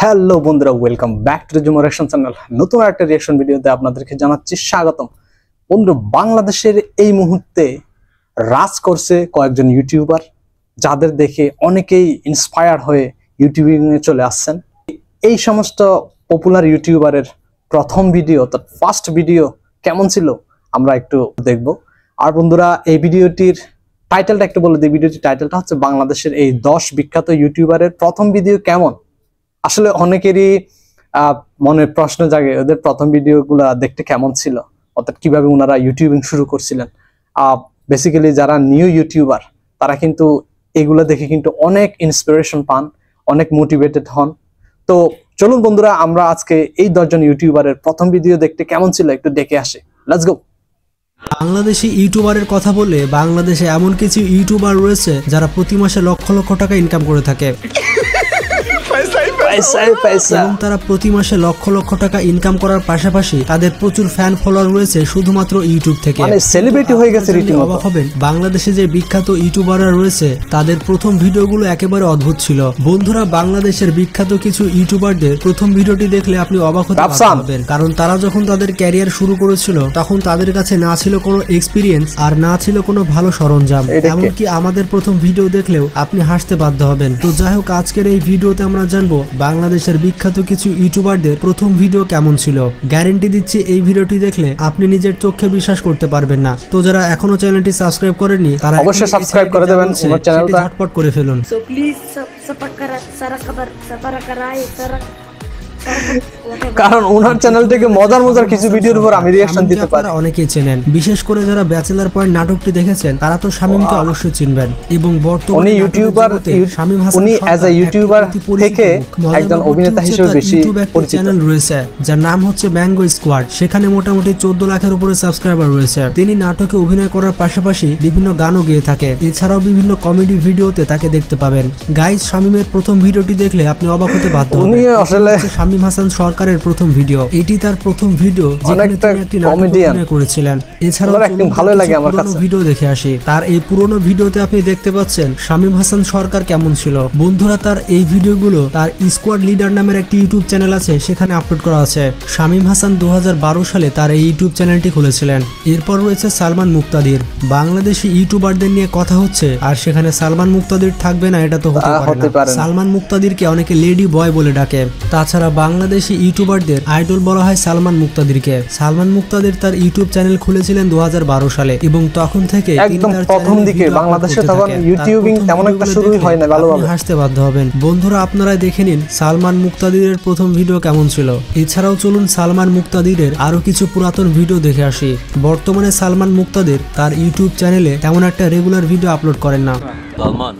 Hello বন্ধুরা, welcome back to Jumo reaction channel. নতুন একটা রিঅ্যাকশন ভিডিওতে আপনাদেরকে জানাচ্ছি স্বাগতম। বন্ধুরা, বাংলাদেশের এই মুহূর্তে রাজ করছে কয়েকজন ইউটিউবার, যাদের দেখে অনেকেই ইন্সপায়ার হয়ে ইউটিউবিং এ চলে আসছেন। এই সমস্ত পপুলার ইউটিউবারের প্রথম ভিডিও, তার ফার্স্ট ভিডিও কেমন ছিল আমরা একটু দেখব। আর বন্ধুরা, এই ভিডিওটির টাইটেলটা একটু বলে দিই। ভিডিওটির টাইটেলটা হচ্ছে বাংলাদেশের এই 10 বিখ্যাত ইউটিউবারের প্রথম ভিডিও কেমন। আসলে অনেকেরই মনে প্রশ্ন জাগে, ওদের প্রথম ভিডিওগুলো দেখতে কেমন ছিল, অর্থাৎ কিভাবে ওনারা ইউটিউবিং শুরু করছিলেন। বেসিক্যালি যারা নিউ ইউটিউবার তারা কিন্তু এগুলো দেখে কিন্তু অনেক ইন্সপিরেশন পান, অনেক মোটিভেটেড হন। তো চলুন বন্ধুরা, আমরা আজকে এই 10 জন ইউটিউবারের প্রথম ভিডিও দেখতে কেমন ছিল একটু দেখে আসি। Let's go. বাংলাদেশি ইউটিউবারের কথা বললে বাংলাদেশে এমন কিছু ইউটিউবার রয়েছে যারা প্রতি মাসে লক্ষ লক্ষ টাকা ইনকাম করে থাকে এবং তারা প্রতি মাসে লক্ষ লক্ষ টাকা ইনকাম করার পাশাপাশি তাদের প্রচুর ফ্যান ফলোয়ার রয়েছে শুধুমাত্র ইউটিউব থেকে। মানে সেলিব্রিটি হয়ে গেছে রীতিমতো। অবাক হবেন, বাংলাদেশে যে বিখ্যাত ইউটিউবাররা রয়েছে তাদের প্রথম ভিডিওগুলো একেবারে অদ্ভুত ছিল। বন্ধুরা, বাংলাদেশের বিখ্যাত কিছু ইউটিউবারদের প্রথম ভিডিওটি দেখলে আপনি অবাক হতে পারবেন, কারণ তারা যখন তাদের ক্যারিয়ার শুরু করেছিল তখন তাদের কাছে না ছিল কোনো এক্সপিরিয়েন্স আর না ছিল কোনো ভালো সরঞ্জাম। এমনকি আমাদের প্রথম ভিডিও দেখলেও আপনি হাসতে বাধ্য হবেন। তো যাই হোক, আজকের এই ভিডিওতে আমরা জানবো বাংলাদেশের বিখ্যাত কিছু ইউটিউবারদের প্রথম ভিডিও কেমন ছিল। গ্যারান্টি দিচ্ছি এই ভিডিওটি দেখলে আপনি নিজের চোখে বিশ্বাস করতে পারবেন না। তো যারা এখনো চ্যানেলটি সাবস্ক্রাইব করেননি তারা অবশ্যই সাবস্ক্রাইব করে দেবেন, আমার চ্যানেলটা ঝটপট করে ফেলুন। সো প্লিজ সাবস্ক্রাইব কারণ ওনার চ্যানেল থেকে মজার মজার কিছু ভিডিওর উপর আমি রিঅ্যাকশন দিতে পারি। অনেকেই চেনেন, বিশেষ করে যারা ব্যাচেলর পয়েন্ট নাটকটি দেখেছেন তারা তো শামীমকে অবশ্যই চিনবেন। এবং বর্তমানে ইউটিউবার শামীম হাসান, উনি অ্যাজ আ ইউটিউবার থেকে একজন অভিনেতা হিসেবে বেশি পরিচিত। চ্যানেল রয়েছে যার নাম হচ্ছে ম্যাঙ্গো স্কোয়াড। সেখানে মোটামুটি 14 লাখের উপরে সাবস্ক্রাইবার রয়েছে। তিনি নাটকে অভিনয় করার পাশাপাশি বিভিন্ন গানও গেয়ে থাকে। এছাড়াও বিভিন্ন কমেডি ভিডিওতে তাকে দেখতে পাবেন। গাইস, শামীমের প্রথম ভিডিওটি দেখলে আপনি অবাক হতে বাধ্য হবেন। উনি আসলে শামীম হাসান সরকারের প্রথম ভিডিও, এটি তার প্রথম ভিডিও যেখানে তিনি একটি নাটকে অভিনয় করেছিলেন। এছাড়াও ভালো লাগে আমার কাছে। ভিডিও দেখে আসি। তার এই পুরনো ভিডিওতে আপনি দেখতে পাচ্ছেন শামীম হাসান সরকার কেমন ছিল। বন্ধুরা, তার এই ভিডিওগুলো তার স্কোয়াড লিডার নামের একটি ইউটিউব চ্যানেল আছে, সেখানে আপলোড করা আছে। শামীম হাসান 2012 সালে তার এই ইউটিউব চ্যানেলটি খুলেছিলেন। এরপর রয়েছে সালমান মুক্তাদির। বাংলাদেশি ইউটিউবারদের নিয়ে কথা হচ্ছে আর সেখানে সালমান মুক্তাদির থাকবে না এটা তো হতে পারে না। সালমান মুক্তাদিরকে অনেকে লেডি বয় বলে ডাকে। তাছাড়া বাংলাদেশি ইউটিউবারদের আইডল বলা হয় সালমান মুক্তাদিরকে। সালমান মুক্তাদির তার ইউটিউব চ্যানেল খুলেছিলেন 2012 সালে এবং তখন থেকে একদম প্রথম দিকে বাংলাদেশে তখন ইউটিউবিং তেমন একটা শুরুই হয় না ভালোভাবে। হাসতে বাধ্য হবেন। বন্ধুরা, আপনারা দেখে নিন সালমান মুক্তাদিরের প্রথম ভিডিও কেমন ছিল। এছাড়াও চলুন সালমান মুক্তাদিরের আরো কিছু পুরাতন ভিডিও দেখে আসি। বর্তমানে সালমান মুক্তাদির তার ইউটিউব চ্যানেলে তেমন একটা রেগুলার ভিডিও আপলোড করেন না। সালমান,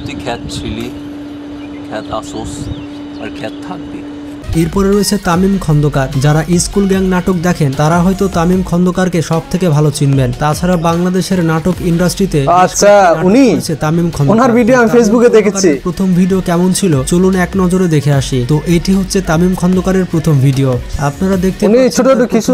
তুই খ্যাত ছিলি, খ্যাত আসোস আর খ্যাত থাকবি। এরপরে রয়েছে তামিম খন্দকার। যারা স্কুল গ্যাং নাটক দেখেন তারা হয়তো তামিম খন্দকারকে সব থেকে ভালো চিনবেন। তাছাড়া বাংলাদেশের নাটক ইন্ডাস্ট্রিতে উনি তামিম খন্দকার, ওনার ভিডিও আমি ফেসবুকে দেখেছি। প্রথম ভিডিও কেমন ছিল চলুন এক নজরে দেখে আসি। তো এটি হচ্ছে তামিম খন্দকারের প্রথম ভিডিও। আপনারা দেখতে উনি ছোট ছোট কিছু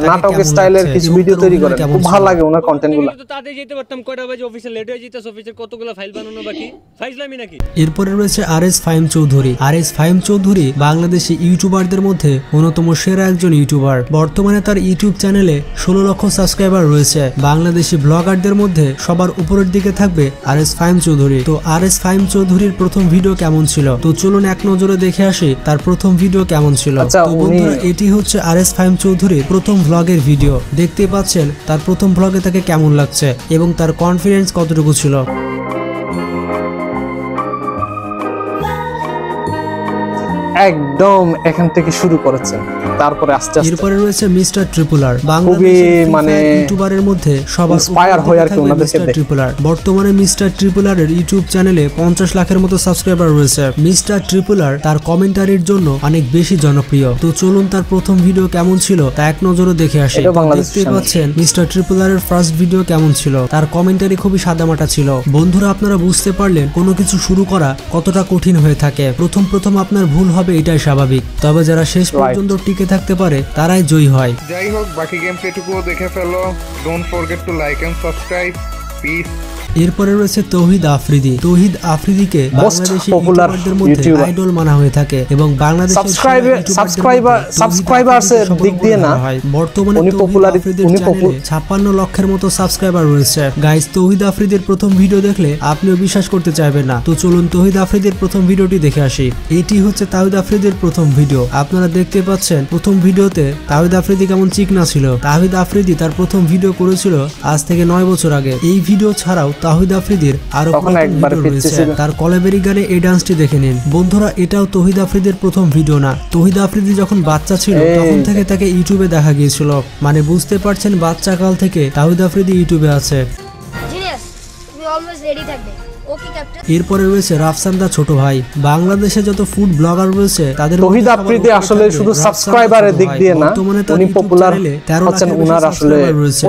নাটক স্টাইলের কিছু ভিডিও তৈরি করেন, খুব ভালো লাগে ওনার কন্টেন্টগুলো। তো তাতে যেতে পারতাম, কয়টা বাজে অফিসে লেট হয়ে যেত, অফিসের কতগুলো ফাইল বানানো বাকি, ফাইজলামি নাকি। এরপরে রয়েছে আরএস ফাহিম চৌধুরী। আরএস ফাহিম চৌধুরী বাংলাদেশি ইউটিউবারদের মধ্যে অন্যতম সেরা একজন ইউটিউবার। বর্তমানে তার ইউটিউব চ্যানেলে 16 লক্ষ সাবস্ক্রাইবার রয়েছে। বাংলাদেশি ব্লগারদের মধ্যে সবার উপরের দিকে থাকবে আরএস ফাহিম চৌধুরী। তো আরএস ফাহিম চৌধুরীর প্রথম ভিডিও কেমন ছিল তো চলুন এক নজরে দেখে আসি তার প্রথম ভিডিও কেমন ছিল। তো বন্ধুরা, এটি হচ্ছে আরএস ফাহিম চৌধুরীর প্রথম ভ্লগের ভিডিও। দেখতে পাচ্ছেন তার প্রথম ভ্লগে তাকে কেমন লাগছে এবং তার কনফিডেন্স কতটুকু ছিল। একদম এখান থেকে শুরু করেছেন, তারপরে আস্তে আস্তে এরপরে রয়েছে মিস্টার ট্রিপুলার। বাংলাদেশের মানে ইউটিউবারের মধ্যে সবার ইন্সপায়ার হয় আর কি ওনাদেরকে দেখে। ট্রিপুলার বর্তমানে মিস্টার ট্রিপুলারের ইউটিউব চ্যানেলে 50 লাখের মতো সাবস্ক্রাইবার রয়েছে। মিস্টার ট্রিপুলার তার কমেন্টারির জন্য অনেক বেশি জনপ্রিয়। তো চলুন তার প্রথম ভিডিও কেমন ছিল তা এক নজরে দেখে আসি। দেখতে পাচ্ছেন মিস্টার ট্রিপুলারের ফার্স্ট ভিডিও কেমন ছিল। তার কমেন্টারি খুবই সাদামাটা ছিল। বন্ধুরা, আপনারা বুঝতে পারলেন কোনো কিছু শুরু করা কতটা কঠিন হয়ে থাকে। প্রথম আপনার ভুল হবে, এটাই স্বাভাবিক, তবে যারা শেষ পর্যন্ত টিকে থাকতে পারে তারাই জয়ী হয়। যাই হোক, বাকি গেম প্লেটুকুও দেখে ফেলো। Don't forget to like and subscribe. Peace. এরপরে রয়েছে তৌহিদ আফ্রিদি। তৌহিদ আফ্রিদিকে বাংলাদেশি popular ইউটিউবারদের মধ্যে YouTuber। আইডল মানা হয়ে থাকে এবং বাংলাদেশের সাবস্ক্রাইবার্সের দিক দিয়ে না, বর্তমানে উনি তৌহিদ popularity, আফ্রিদির উনি চ্যানেলে 56 লক্ষের মতো সাবস্ক্রাইবার রয়েছে। গাইস, তৌহিদ আফ্রিদির প্রথম ভিডিও দেখলে আপনিও বিশ্বাস করতে চাইবেন না। তো চলুন তৌহিদ আফ্রিদির প্রথম ভিডিওটি দেখে আসি। এটি হচ্ছে তাওহিদ আফ্রিদির প্রথম ভিডিও। আপনারা দেখতে পাচ্ছেন প্রথম ভিডিওতে তাওহিদ আফ্রিদি কেমন চিকনা ছিল। তাওহিদ আফ্রিদি তার প্রথম ভিডিও করেছিল আজ থেকে 9 বছর আগে। এই ভিডিও ছাড়াও তাওহিদ আফ্রিদির আরো ভিডিও রয়েছে। তার কলেবেরি গানে এই ডান্সটি দেখে নিন। বন্ধুরা, এটাও তৌহিদ আফ্রিদির প্রথম ভিডিও না। তৌহিদ আফ্রিদি যখন বাচ্চা ছিল তখন থেকে তাকে ইউটিউবে দেখা গিয়েছিল। মানে বুঝতে পারছেন বাচ্চা কাল থেকে তাওহিদ আফ্রিদি ইউটিউবে আছে। এরপরে রয়েছে রাফসান দা ছোট ভাই। বাংলাদেশে যত ফুড ব্লগার রয়েছে তাদের তৌহিদ আফ্রিদি আসলে শুধু সাবস্ক্রাইবারের দিক দিয়ে না, উনি পপুলার হচ্ছেন উনার আসলে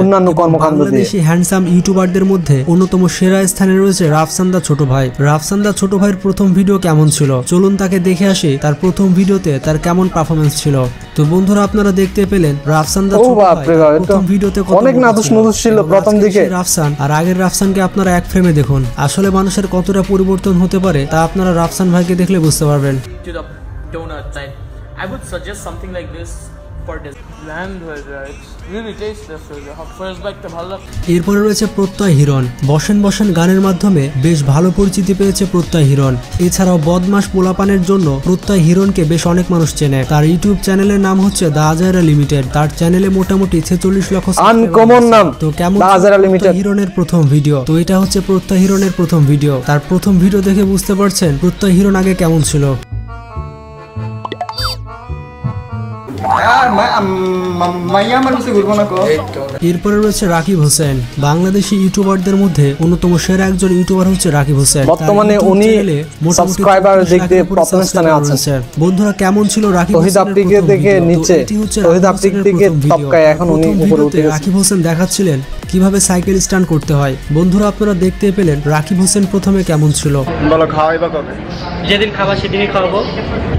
অন্যান্য কর্মকাণ্ড দিয়ে। বাংলাদেশি হ্যান্ডসাম ইউটিউবারদের মধ্যে অন্যতম সেরা স্থানে রয়েছে রাফসান দা ছোট ভাই। রাফসান দা ছোট ভাইয়ের প্রথম ভিডিও কেমন ছিল চলুন তাকে দেখে আসি। তার প্রথম ভিডিওতে তার কেমন পারফরম্যান্স ছিল। তো বন্ধুরা, আপনারা দেখতে পেলেন রাফসান দা ছোট ভাই প্রথম ভিডিওতে অনেক নাদুস নুদুস ছিল প্রথম দিকে। রাফসান আর আগের রাফসানকে আপনারা এক ফ্রেমে দেখুন। আসলে মানুষের কতটা পরিবর্তন হতে পারে তা আপনারা রাফসান ভাইকে দেখলে বুঝতে পারবেন। To the donut side, I would suggest something like this for this bland burger. It's really tasteless. First bite to bhalo. এরপরে রয়েছে প্রত্যয় হিরণ। বসেন বসেন গানের মাধ্যমে বেশ ভালো পরিচিতি পেয়েছে প্রত্যয় হিরণ। এছাড়াও বদমাস পোলাপানের জন্য প্রত্যয় হিরণকে বেশ অনেক মানুষ চেনে। তার ইউটিউব চ্যানেলের নাম হচ্ছে দা আজারা লিমিটেড। তার চ্যানেলে মোটামুটি 46 লক্ষ আনকমন নাম। তো কেমন দা আজারা লিমিটেড হিরণের প্রথম ভিডিও। তো এটা হচ্ছে প্রত্যয় হিরণের প্রথম ভিডিও। তার প্রথম ভিডিও দেখে বুঝতে পারছেন প্রত্যয় হিরণ আগে কেমন ছিল। এরপরে রয়েছে রাকিব হোসেন। বাংলাদেশি ইউটিউবারদের মধ্যে অন্যতম সেরা একজন ইউটিউবার হচ্ছে রাকিব হোসেন। বর্তমানে উনি সাবস্ক্রাইবার দিক দিয়ে প্রথম স্থানে আছেন। বন্ধুরা, কেমন ছিল রাকিব তৌহিদ আফ্রিদির থেকে নিচে, তৌহিদ আফ্রিদির থেকে টপকায়, এখন উনি উপরে উঠে গেছেন। রাকিব হোসেন দেখাচ্ছিলেন কিভাবে সাইকেল স্ট্যান্ড করতে হয়। বন্ধুরা, আপনারা দেখতে পেলেন রাকিব হোসেন প্রথমে কেমন ছিল। বলো খাওয়াইবা কবে? যেদিন খাবার সেদিনই খাওয়াবো।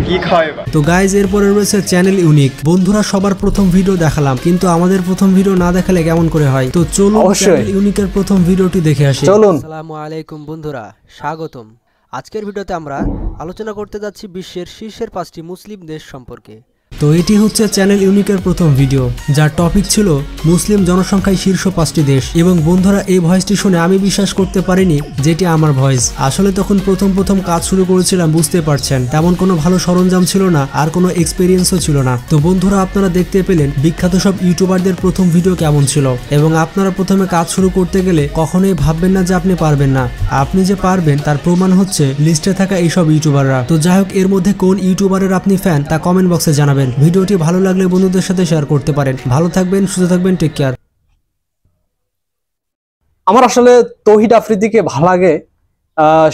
কি খাওয়াইবা? তো গাইজ, এরপরে রয়েছে চ্যানেল ইউনিক। বন্ধুরা, সবার প্রথম ভিডিও দেখালাম, কিন্তু আমাদের প্রথম ভিডিও না দেখালে কেমন করে হয়। তো চলুন চ্যানেল ইউনিকের প্রথম ভিডিওটি দেখে আসি। চলুন। আসসালামু আলাইকুম বন্ধুরা, স্বাগতম। আজকের ভিডিওতে আমরা আলোচনা করতে যাচ্ছি বিশ্বের শীর্ষের 5টি মুসলিম দেশ সম্পর্কে। তো এটি হচ্ছে চ্যানেল ইউনিকের প্রথম ভিডিও, যার টপিক ছিল মুসলিম জনসংখ্যায় শীর্ষ 5টি দেশ। এবং বন্ধুরা, এই ভয়েসটি শুনে আমি বিশ্বাস করতে পারিনি যেটি আমার ভয়েস। আসলে তখন প্রথম কাজ শুরু করেছিলাম, বুঝতে পারছেন তেমন কোনো ভালো সরঞ্জাম ছিল না, আর কোনো এক্সপিরিয়েন্সও ছিল না। তো বন্ধুরা, আপনারা দেখতে পেলেন বিখ্যাত সব ইউটিউবারদের প্রথম ভিডিও কেমন ছিল। এবং আপনারা প্রথমে কাজ শুরু করতে গেলে কখনোই ভাববেন না যে আপনি পারবেন না। আপনি যে পারবেন তার প্রমাণ হচ্ছে লিস্টে থাকা এইসব ইউটিউবাররা। তো যাই হোক, এর মধ্যে কোন ইউটিউবারের আপনি ফ্যান তা কমেন্ট বক্সে জানাবেন। ভিডিওটি ভালো লাগলে বন্ধুদের সাথে শেয়ার করতে পারেন। ভালো থাকবেন, সুস্থ থাকবেন, টেক কেয়ার। আমার আসলে তৌহিদ আফ্রিদিকে ভালো লাগে,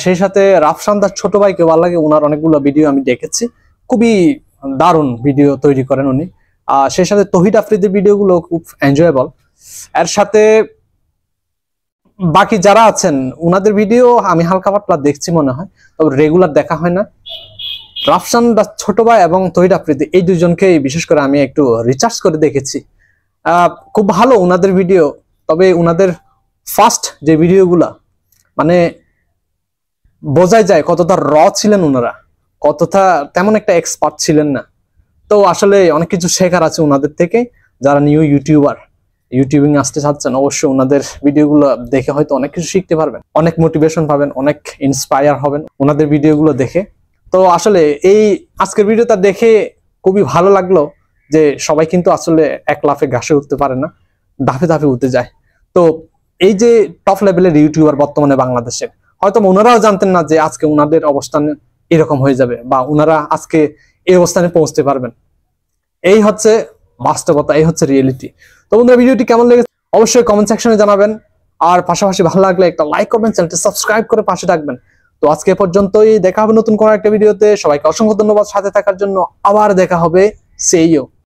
সেই সাথে রাফসান দার ছোট ভাইকে ভালো লাগে। ওনার অনেকগুলো ভিডিও আমি দেখেছি, খুবই দারুণ ভিডিও তৈরি করেন উনি। সেই সাথে তৌহিদ আফ্রিদির ভিডিওগুলো খুব এনজয়েবল। এর সাথে বাকি যারা আছেন ওনাদের ভিডিও আমি হালকা পাতলা দেখছি মনে হয়, তবে রেগুলার দেখা হয় না। রাফসান দা ছোট ভাই এবং তৌহিদ আফ্রিদি এই দুজনকেই বিশেষ করে আমি একটু রিসার্চ করে দেখেছি। খুব ভালো ওনাদের ভিডিও, তবে ওনাদের ফার্স্ট যে ভিডিওগুলা মানে বোঝাই যায় কতটা র ছিলেন ওনারা, কতটা তেমন একটা এক্সপার্ট ছিলেন না। তো আসলে অনেক কিছু শেখার আছে ওনাদের থেকে। যারা নিউ ইউটিউবিং আসতে চাচ্ছেন অবশ্যই ওনাদের ভিডিওগুলো দেখে হয়তো অনেক কিছু শিখতে পারবেন, অনেক মোটিভেশন পাবেন, অনেক ইন্সপায়ার হবেন ওনাদের ভিডিওগুলো দেখে। তো আসলে এই আজকের ভিডিওটা দেখে খুবই ভালো লাগলো যে সবাই কিন্তু আসলে এক লাফে ঘাসে উঠতে পারে না, ধাপে ধাপে উঠতে যায়। তো এই যে টপ লেভেলের ইউটিউবার বর্তমানে বাংলাদেশের, হয়তো ওনারাও জানতেন না যে আজকে ওনাদের অবস্থান এরকম হয়ে যাবে বা ওনারা আজকে এই অবস্থানে পৌঁছতে পারবেন। এই হচ্ছে বাস্তবতা, এই হচ্ছে রিয়েলিটি। তো বন্ধুরা, ভিডিওটি কেমন লেগেছে অবশ্যই কমেন্ট সেকশনে জানাবেন। আর পাশাপাশি ভালো লাগলে একটা লাইক করবেন, চ্যানেলটি সাবস্ক্রাইব করে পাশে থাকবেন। তো আজকে পর্যন্তই, দেখা হবে নতুন কোনো একটা ভিডিওতে। সবাইকে অসংখ্য ধন্যবাদ সাথে থাকার জন্য। আবার দেখা হবে, সেই ইউ।